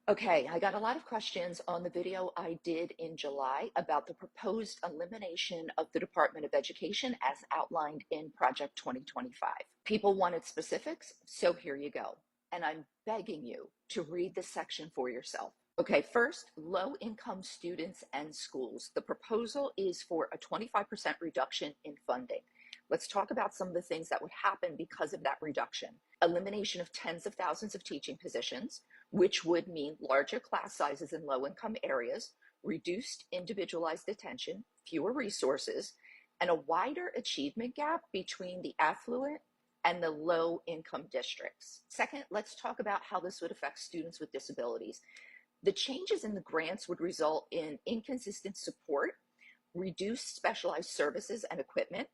Okay, I got a lot of questions on the video I did in July about the proposed elimination of the Department of Education as outlined in Project 2025. People wanted specifics, so here you go. And I'm begging you to read this section for yourself. Okay, first, low-income students and schools. The proposal is for a 25% reduction in funding. Let's talk about some of the things that would happen because of that reduction. Elimination of tens of thousands of teaching positions, which would mean larger class sizes in low-income areas, reduced individualized attention, fewer resources, and a wider achievement gap between the affluent and the low-income districts. Second, let's talk about how this would affect students with disabilities. The changes in the grants would result in inconsistent support, reduced specialized services and equipment,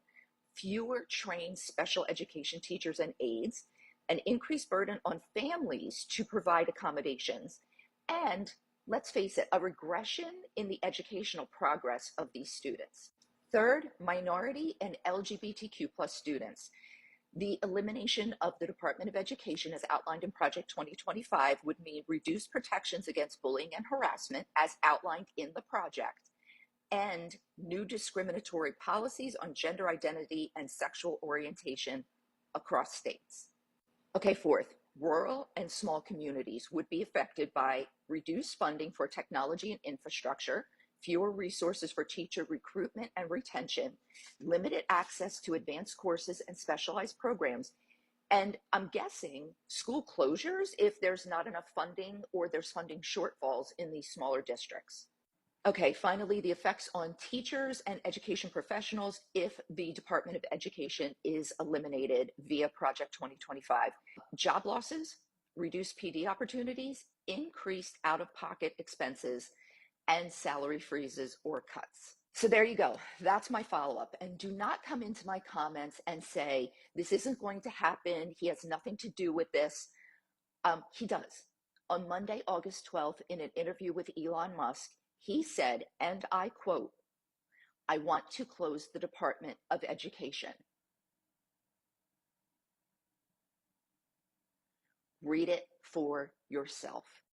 fewer trained special education teachers and aides, an increased burden on families to provide accommodations, and let's face it, a regression in the educational progress of these students. Third, minority and LGBTQ plus students. The elimination of the Department of Education as outlined in Project 2025 would mean reduced protections against bullying and harassment as outlined in the project, and new discriminatory policies on gender identity and sexual orientation across states. Okay, fourth, rural and small communities would be affected by reduced funding for technology and infrastructure, fewer resources for teacher recruitment and retention, limited access to advanced courses and specialized programs, and I'm guessing school closures if there's not enough funding or there's funding shortfalls in these smaller districts. Okay, finally, the effects on teachers and education professionals if the Department of Education is eliminated via Project 2025. Job losses, reduced PD opportunities, increased out-of-pocket expenses, and salary freezes or cuts. So there you go. That's my follow-up. And do not come into my comments and say, this isn't going to happen. He has nothing to do with this. He does. On Monday, August 12th, in an interview with Elon Musk, he said, and I quote, "I want to close the Department of Education." Read it for yourself.